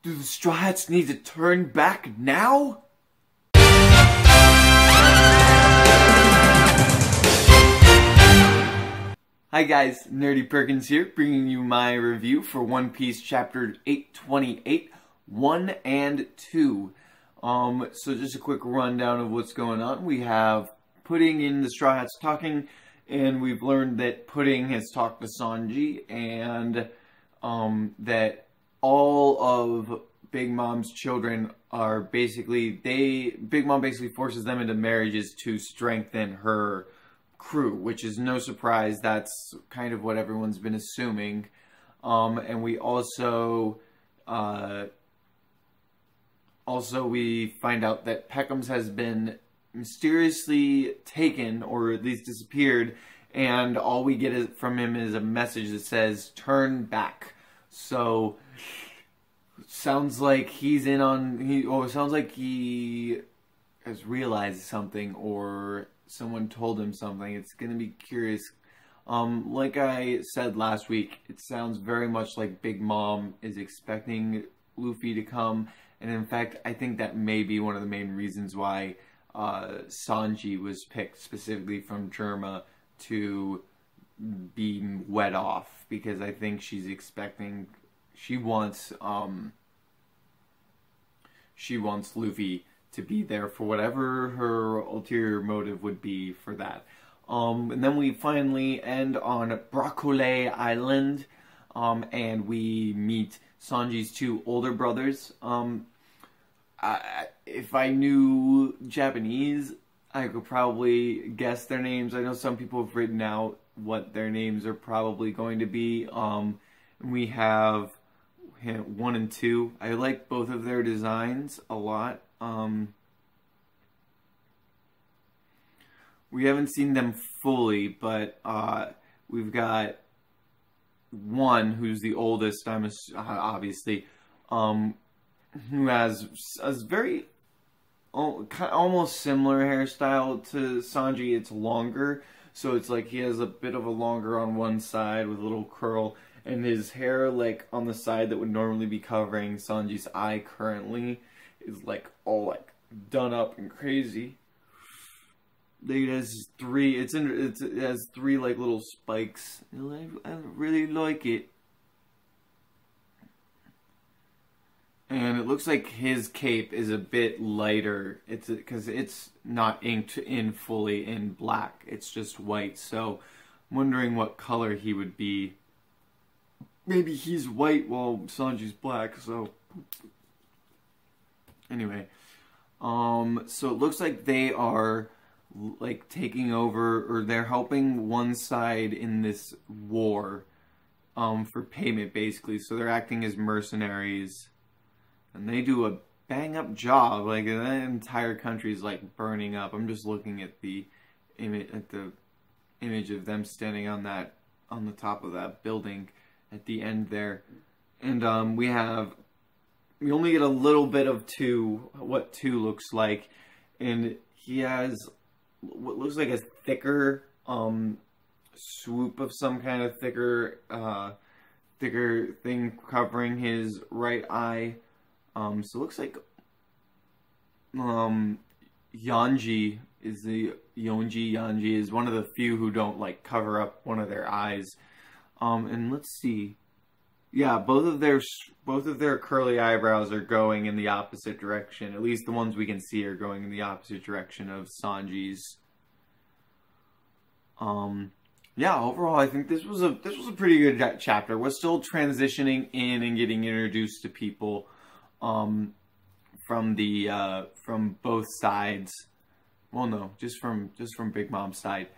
Do the Straw Hats need to turn back now? Hi guys, Nerdy Perkins here, bringing you my review for One Piece Chapter 828, 1 and 2. So just a quick rundown of what's going on. We have Pudding in the Straw Hats talking, and we've learned that Pudding has talked to Sanji, and that all of Big Mom's children are basically, Big Mom basically forces them into marriages to strengthen her crew, which is no surprise. That's kind of what everyone's been assuming. And we also we find out that Peckhams has been mysteriously taken, or at least disappeared, and all we get from him is a message that says, "Turn back." So, sounds like he's in on, sounds like he has realized something, or someone told him something. It's going to be curious. Like I said last week, it sounds very much like Big Mom is expecting Luffy to come, and in fact, I think that may be one of the main reasons why Sanji was picked specifically from Germa to be wed off, because I think she's expecting, she wants Luffy to be there for whatever her ulterior motive would be for that. And then we finally end on Broccoli Island, and we meet Sanji's two older brothers. If I knew Japanese, I could probably guess their names. I know some people have written out what their names are probably going to be. We have 1 and 2. I like both of their designs a lot. We haven't seen them fully, but we've got 1 who's the oldest, obviously, who has a very almost similar hairstyle to Sanji. It's longer, so it's like he has a bit of a longer on one side with a little curl, and his hair, like, on the side that would normally be covering Sanji's eye currently is, like, all, like, done up and crazy. It has 3, it has 3, like, little spikes. I really like it. And it looks like his cape is a bit lighter. It's because it's not inked in fully in black. It's just white. So I'm wondering what color he would be. Maybe he's white while Sanji's black. So anyway, so it looks like they are like taking over, or they're helping one side in this war for payment, basically. So they're acting as mercenaries. And they do a bang-up job. Like, that entire country is, like, burning up. I'm just looking at the image of them standing on the top of that building at the end there. And we only get a little bit of what 2 looks like. And he has what looks like a thicker swoop of some kind of thicker thing covering his right eye. So it looks like Yanji is one of the few who don't, like, cover up one of their eyes. And let's see. Yeah, both of their curly eyebrows are going in the opposite direction. At least the ones we can see are going in the opposite direction of Sanji's. Yeah, overall, I think this was a pretty good chapter. We're still transitioning in and getting introduced to people from both sides. Well, no, just from Big Mom's side.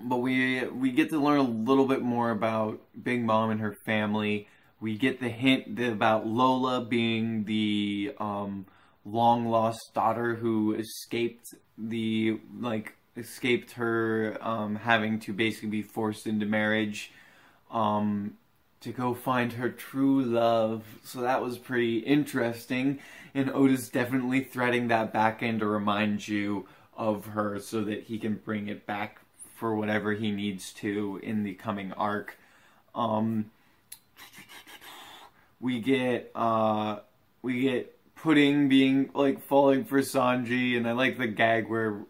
But we get to learn a little bit more about Big Mom and her family. We get the hint about Lola being the long lost daughter who escaped her having to basically be forced into marriage to go find her true love. So that was pretty interesting, and Oda's definitely threading that back in to remind you of her so that he can bring it back for whatever he needs to in the coming arc. we get Pudding being like falling for Sanji, and I like the gag where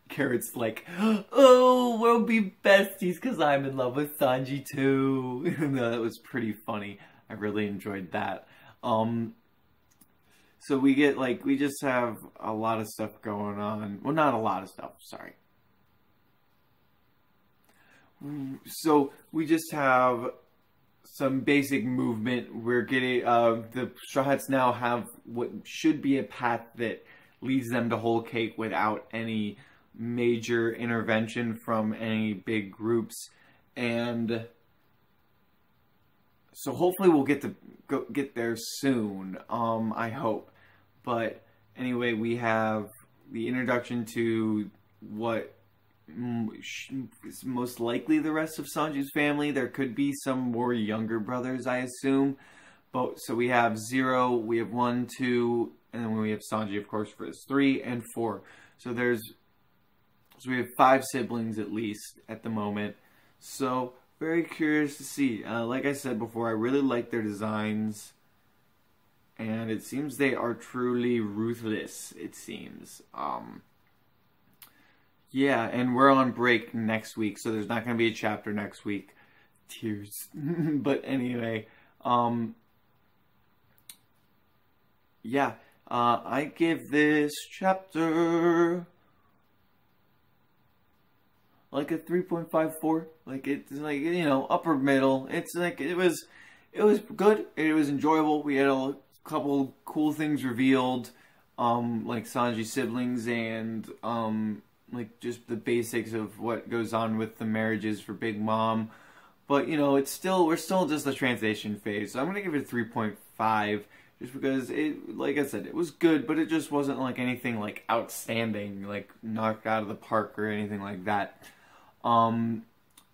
Carrot's like, "Oh, we'll be besties because I'm in love with Sanji too." And that was pretty funny. I really enjoyed that. So we just have a lot of stuff going on. Well, not a lot of stuff, sorry. So we just have some basic movement. We're getting, the Straw Hats now have what should be a path that leads them to Whole Cake without any major intervention from any big groups. And so hopefully we'll get there soon, I hope. But anyway, we have the introduction to what is most likely the rest of Sanji's family. There could be some more younger brothers, I assume. But so we have 0, we have 1, 2, and then we have Sanji, of course, for his 3 and 4. So we have 5 siblings at least at the moment. So very curious to see. Like I said before, I really like their designs. And it seems they are truly ruthless, it seems. Yeah, and we're on break next week, so there's not going to be a chapter next week. Tears. But anyway, yeah, I give this chapter like a 3.54. Like, it's like, you know, upper middle. It's like, it was good. It was enjoyable. We had a couple cool things revealed, like Sanji's siblings and, like just the basics of what goes on with the marriages for Big Mom. But, you know, we're still just the transition phase. So I'm going to give it a 3.5 just because like I said, it was good, but it just wasn't like anything like outstanding, like knocked out of the park or anything like that. But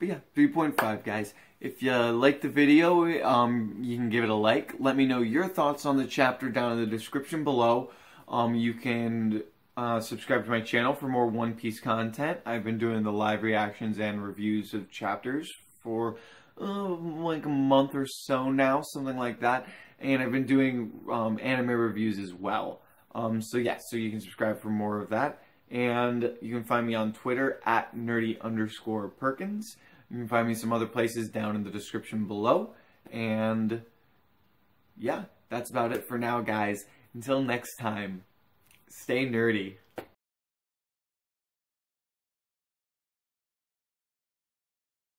yeah, 3.5, guys. If you liked the video, you can give it a like. Let me know your thoughts on the chapter down in the description below. You can subscribe to my channel for more One Piece content. I've been doing the live reactions and reviews of chapters for like a month or so now, something like that. And I've been doing anime reviews as well. So yeah, so you can subscribe for more of that. And you can find me on Twitter at nerdy_Perkins. You can find me some other places down in the description below. And yeah, that's about it for now, guys. Until next time, stay nerdy.